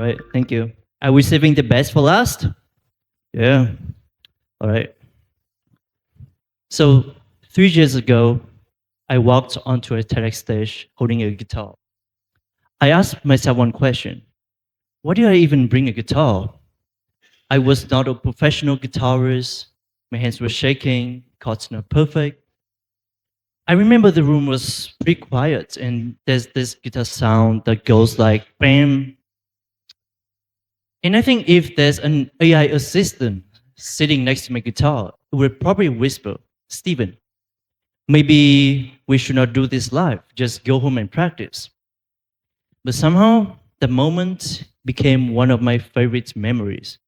right, thank you. Are we saving the best for last? Yeah. All right. So 3 years ago, I walked onto a TEDx stage holding a guitar. I asked myself one question: why do I even bring a guitar? I was not a professional guitarist. My hands were shaking, chords not perfect. I remember the room was pretty quiet, and there's this guitar sound that goes like bam. And I think if there's an AI assistant sitting next to my guitar, it would probably whisper, Steven, maybe we should not do this live, just go home and practice. But somehow, the moment became one of my favorite memories.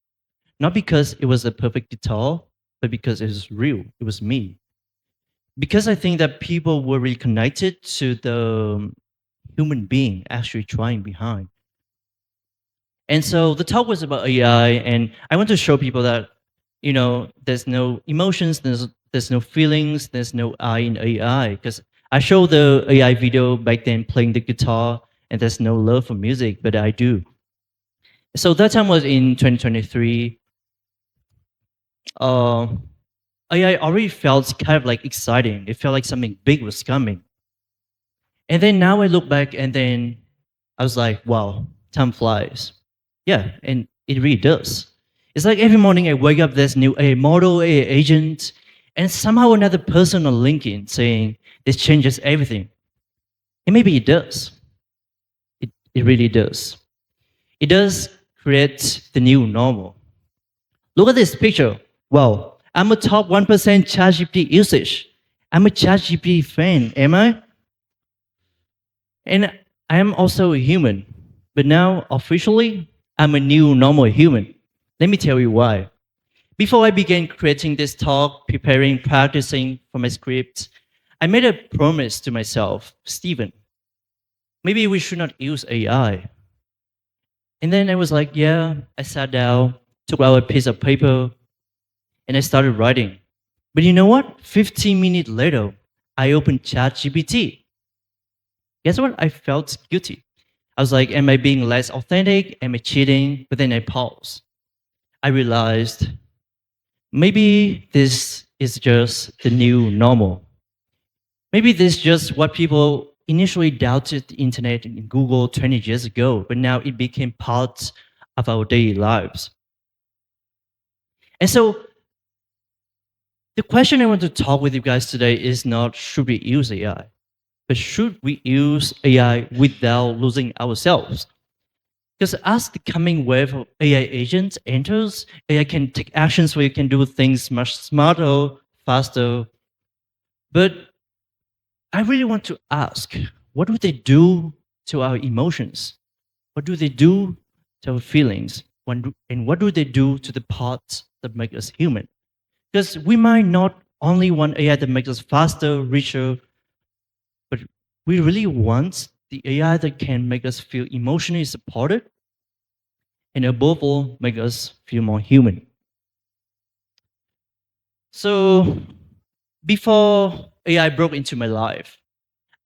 Not because it was a perfect guitar, but because it was real, it was me. Because I think that people were really connected to the human being actually trying behind. And so the talk was about AI, and I want to show people that, there's no emotions, there's no feelings, there's no I in AI. Because I showed the AI video back then playing the guitar, and there's no love for music, but I do. So that time was in 2023. Uh, AI already felt kind of like exciting. It felt like something big was coming. And then now I look back, and then I was like, wow, time flies. Yeah, and it really does. It's like every morning I wake up, there's new AI model, AI agent, and somehow another person on LinkedIn saying this changes everything. And maybe it does. It really does. It does create the new normal. Look at this picture. Wow, I'm a top 1% ChatGPT usage. I'm a ChatGPT fan, am I? And I am also a human. But now, officially, I'm a new normal human. Let me tell you why. Before I began creating this talk, preparing, practicing for my script, I made a promise to myself, Stephen, maybe we should not use AI. And then I was like, yeah, I sat down, took out a piece of paper, and I started writing. But you know what? 15 minutes later, I opened ChatGPT. Guess what? I felt guilty. I was like, am I being less authentic? Am I cheating? But then I paused. I realized maybe this is just the new normal. Maybe this is just what people initially doubted the internet and Google 20 years ago, but now it became part of our daily lives. And so the question I want to talk with you guys today is not should we use AI, but should we use AI without losing ourselves? Because as the coming wave of AI agents enters, AI can take actions where you can do things much smarter, faster. But I really want to ask, what do they do to our emotions? What do they do to our feelings? And what do they do to the parts that make us human? Because we might not only want AI that makes us faster, richer, but we really want the AI that can make us feel emotionally supported and above all, make us feel more human. So before AI broke into my life,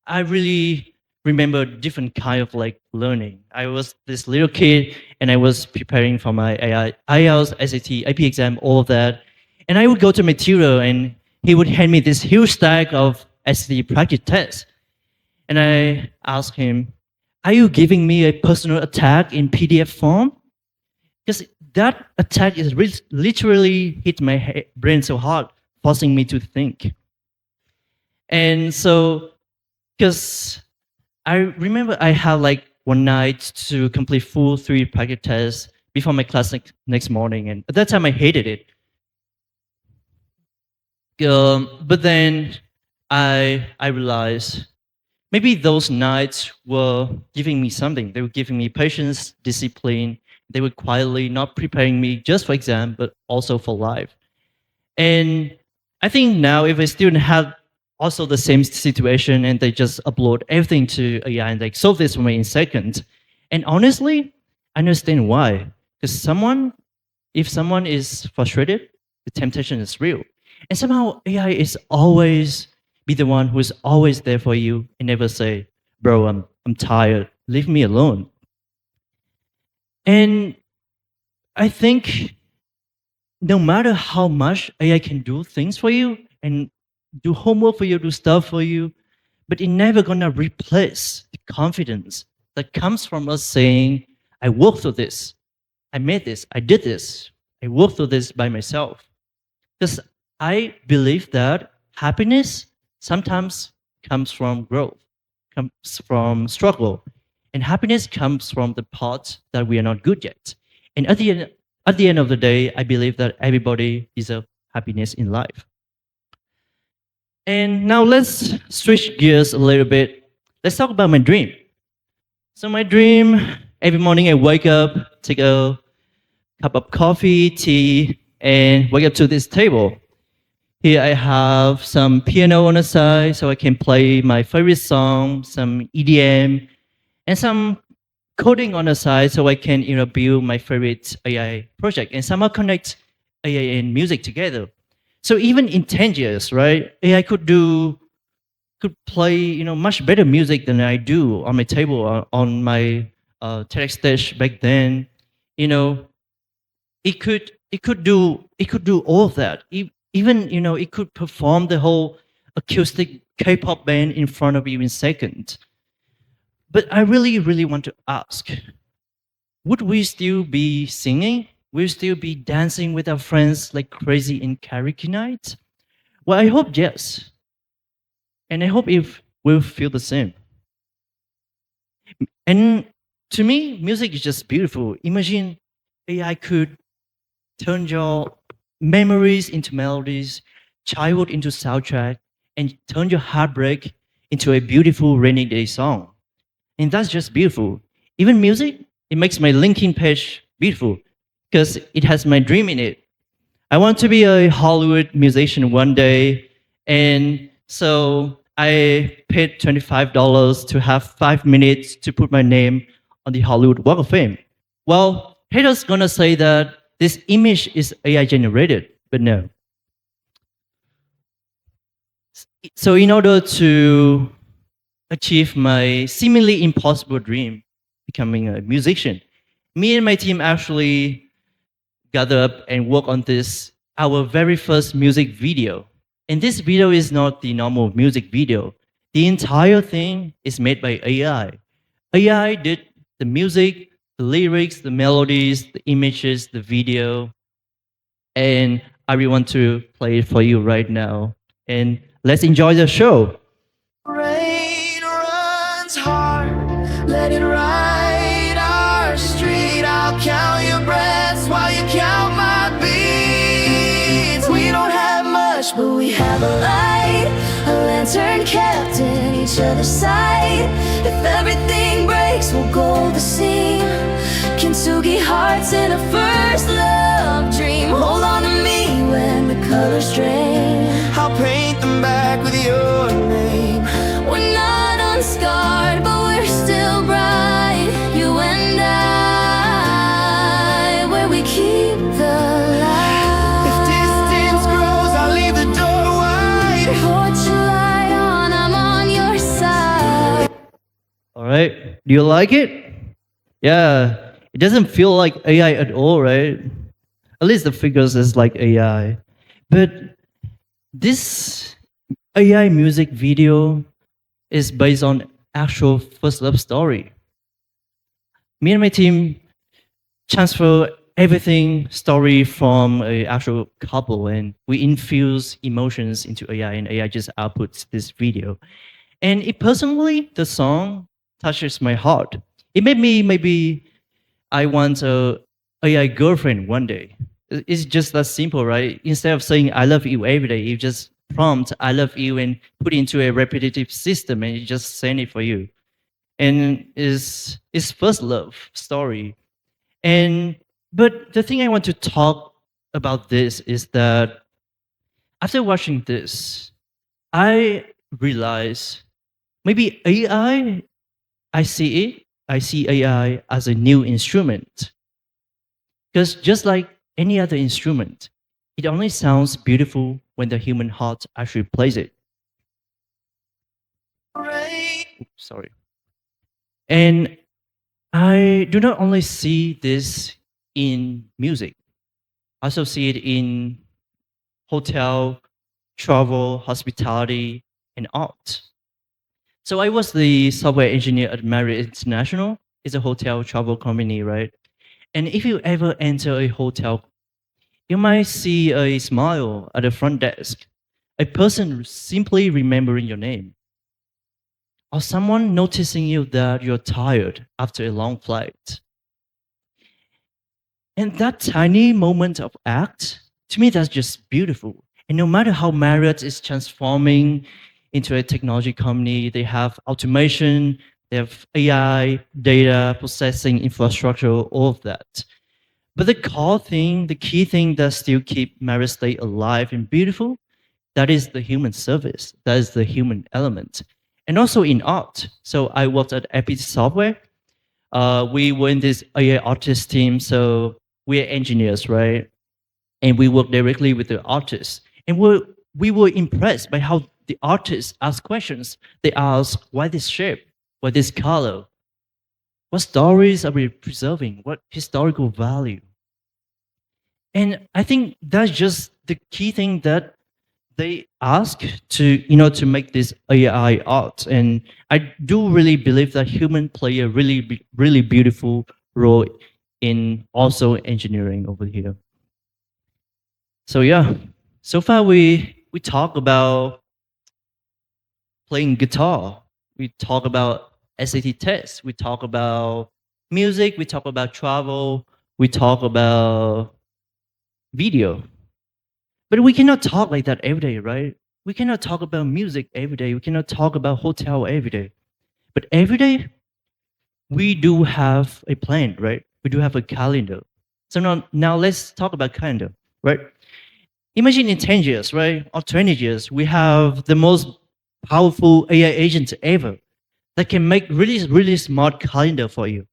I really remember different kind of like learning. I was this little kid and I was preparing for my AI, IELTS, SAT, IP exam, all of that. And I would go to my tutor and he would hand me this huge stack of SAT practice tests. And I asked him, are you giving me a personal attack in PDF form? Because that attack is literally hit my brain so hard, forcing me to think. And so, because I remember I had like one night to complete full 3 practice tests before my class next morning, and at that time I hated it. But then I realized maybe those nights were giving me something. They were giving me patience, discipline. They were quietly not preparing me just for exam, but also for life. And I think now if a student had also the same situation and they just upload everything to AI and they solve this for me in seconds, and honestly, I understand why. Because if someone is frustrated, the temptation is real. And somehow AI is always be the one who is always there for you and never say, bro, I'm tired, leave me alone. And I think no matter how much AI can do things for you and do homework for you, do stuff for you, but it's never gonna replace the confidence that comes from us saying, I worked through this, I made this, I did this, I worked through this by myself. Because I believe that happiness sometimes comes from growth, comes from struggle, and happiness comes from the parts that we are not good yet. And at the end of the day, I believe that everybody deserves happiness in life. And now let's switch gears a little bit. Let's talk about my dream. So my dream, every morning I wake up, take a cup of coffee, tea, and wake up to this table. Here I have some piano on the side so I can play my favorite song, some EDM, and some coding on the side so I can build my favorite AI project and somehow connect AI and music together. So even in 10 years, right, AI could play much better music than I do on my table on my TEDx stage back then. You know, it could do all of that. Even it could perform the whole acoustic K-pop band in front of you in seconds. But I really, really want to ask: would we still be singing? Will we still be dancing with our friends like crazy in karaoke night? Well, I hope yes, and I hope if we'll feel the same. And to me, music is just beautiful. Imagine AI could turn your memories into melodies, childhood into soundtrack, and turn your heartbreak into a beautiful rainy day song. And that's just beautiful. Even music, it makes my LinkedIn page beautiful because it has my dream in it. I want to be a Hollywood musician one day, and so I paid $25 to have 5 minutes to put my name on the Hollywood Walk of Fame. Well, haters gonna say that this image is AI generated, but no. So in order to achieve my seemingly impossible dream, becoming a musician, me and my team actually gather up and work on this, our very first music video. And this video is not the normal music video. The entire thing is made by AI. AI did the music, the lyrics, the melodies, the images, the video, and I really want to play it for you right now. And let's enjoy the show. Rain runs hard, let it ride our street. I'll count your breaths while you count my beats. We don't have much, but we have a light, a lantern kept in each other's sight. If everything breaks, we'll go the seam. Kintsugi hearts in a first love dream. Hold on to me when the colors drain. I'll paint them back with your name. We're not unscarred, but we're still bright. You and I, where we keep the light. If distance grows, I'll leave the door wide. Put your light on, I'm on your side. All right, do you like it? Yeah, it doesn't feel like AI at all, right? At least the figures is like AI. But this AI music video is based on actual first love story. Me and my team transfer everything story from a actual couple, and we infuse emotions into AI, and AI just outputs this video. And it personally, the song touches my heart. It made me maybe I want a AI girlfriend one day. It's just that simple, right? Instead of saying I love you every day, you just prompt I love you and put it into a repetitive system and it just send it for you. And it's first love story. And but the thing I want to talk about this is that after watching this, I realize maybe AI, I see it, I see AI as a new instrument. Because just like any other instrument, it only sounds beautiful when the human heart actually plays it. Oops, sorry. And I do not only see this in music, I also see it in hotel, travel, hospitality, and art. So I was the software engineer at Marriott International. It's a hotel travel company, right? And if you ever enter a hotel, you might see a smile at the front desk, a person simply remembering your name, or someone noticing you that you're tired after a long flight. And that tiny moment of act, to me, that's just beautiful. And no matter how Marriott is transforming into a technology company, they have automation, they have AI, data processing infrastructure, all of that. But the core thing, the key thing that still keep Marriott Stay alive and beautiful, that is the human service. That is the human element. And also in art. So I worked at Epic Software. We were in this AI artist team, so we're engineers, right? And we work directly with the artists. And we were impressed by how the artists ask questions. They ask, why this shape? Why this color? What stories are we preserving? What historical value? And I think that's just the key thing that they ask to make this AI art. And I do really believe that human play a really beautiful role in also engineering over here. So yeah, so far we talk about playing guitar, we talk about SAT tests, we talk about music, we talk about travel, we talk about video. But we cannot talk like that every day, right? We cannot talk about music every day. We cannot talk about hotel every day. But every day we do have a plan, right? We do have a calendar. So now let's talk about calendar, right? Imagine in 10 years, right? Or 20 years, we have the most powerful AI agent ever that can make really smart calendar for you.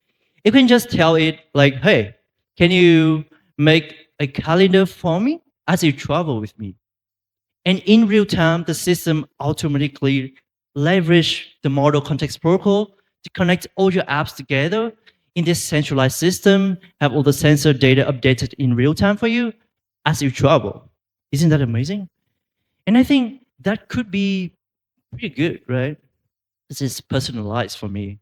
You can just tell it like, hey, can you make a calendar for me as you travel with me? And in real time, the system automatically leverage the model context protocol to connect all your apps together in this centralized system, have all the sensor data updated in real time for you as you travel. Isn't that amazing? And I think that could be pretty good, right? This is personalized for me.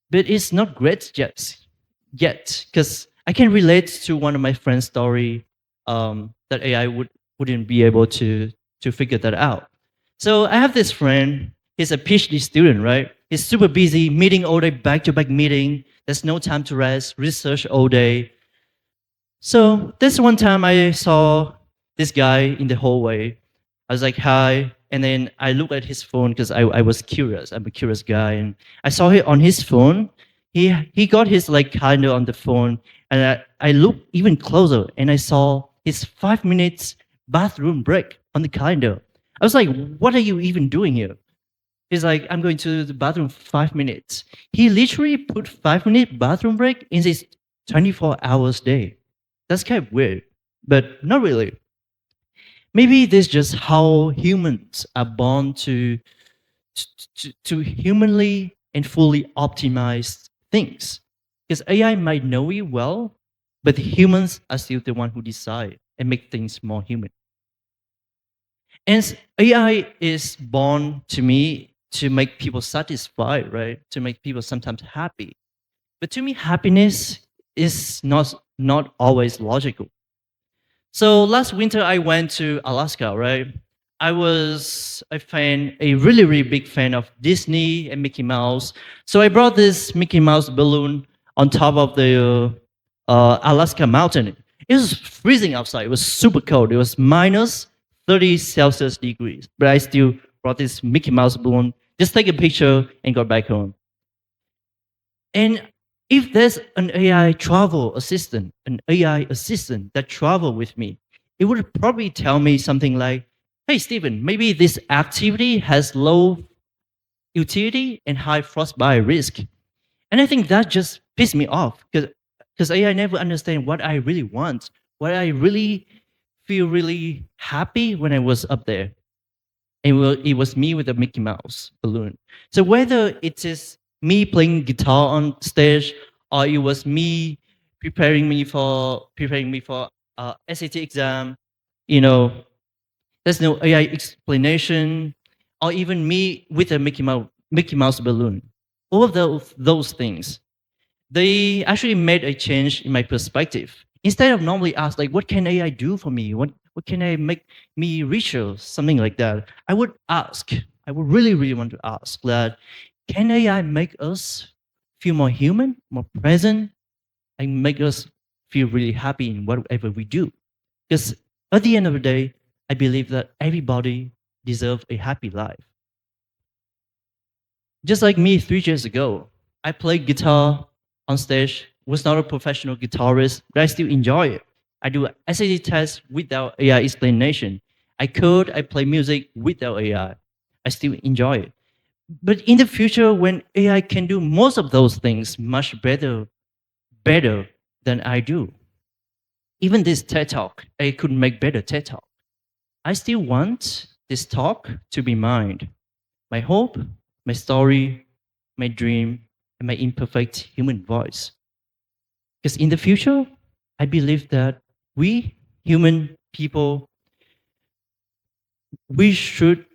But it's not great yet, because I can relate to one of my friend's story that AI wouldn't be able to figure that out. So I have this friend. He's a PhD student, right? He's super busy, meeting all day, back to back meeting. There's no time to rest, research all day. So this one time I saw this guy in the hallway. I was like, hi. And then I looked at his phone because I was curious. I'm a curious guy. And I saw it on his phone. He got his like calendar on the phone. And I looked even closer and I saw his 5 minutes bathroom break on the calendar. I was like, what are you even doing here? He's like, I'm going to the bathroom 5 minutes. He literally put 5 minute bathroom break in his 24 hours day. That's kind of weird, but not really. Maybe this is just how humans are born to humanly and fully optimize things. Because AI might know you well, but humans are still the one who decide and make things more human. And AI is born to me to make people satisfied, right? To make people sometimes happy. But to me, happiness is not always logical. So last winter I went to Alaska, right? I was a really big fan of Disney and Mickey Mouse. So I brought this Mickey Mouse balloon on top of the Alaska mountain. It was freezing outside. It was super cold. It was minus 30 Celsius degrees. But I still brought this Mickey Mouse balloon, just take a picture and got back home. And if there's an AI travel assistant, an AI assistant that travel with me, it would probably tell me something like, hey, Stephen, maybe this activity has low utility and high frostbite risk. And I think that just pissed me off because AI never understand what I really want, what I really feel really happy when I was up there. And it was me with a Mickey Mouse balloon. So whether it is me playing guitar on stage or it was me preparing me for SAT exam. You know, there's no AI explanation, or even me with a Mickey Mouse balloon. All of those things, they actually made a change in my perspective. Instead of normally ask like, what can AI do for me? What can I make me richer? Something like that. I would ask. I would really, really want to ask that, can AI make us feel more human, more present, and make us feel really happy in whatever we do? Because at the end of the day, I believe that everybody deserves a happy life. Just like me 3 years ago, I played guitar on stage, was not a professional guitarist, but I still enjoy it. I do SAT tests without AI explanation. I code, I play music without AI. I still enjoy it. But in the future, when AI can do most of those things much better than I do, even this TED Talk, I could make better TED Talk. I still want this talk to be mine. My hope, my story, my dream, and my imperfect human voice. Because in the future, I believe that we human people, we should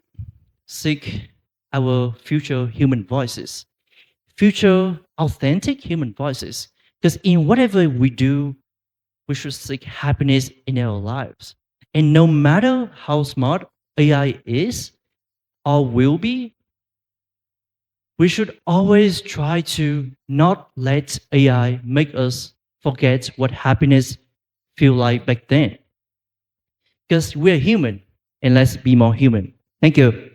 seek our future human voices, future authentic human voices. Because in whatever we do, we should seek happiness in our lives. And no matter how smart AI is or will be, we should always try to not let AI make us forget what happiness feel like back then. Because we're human, and let's be more human. Thank you.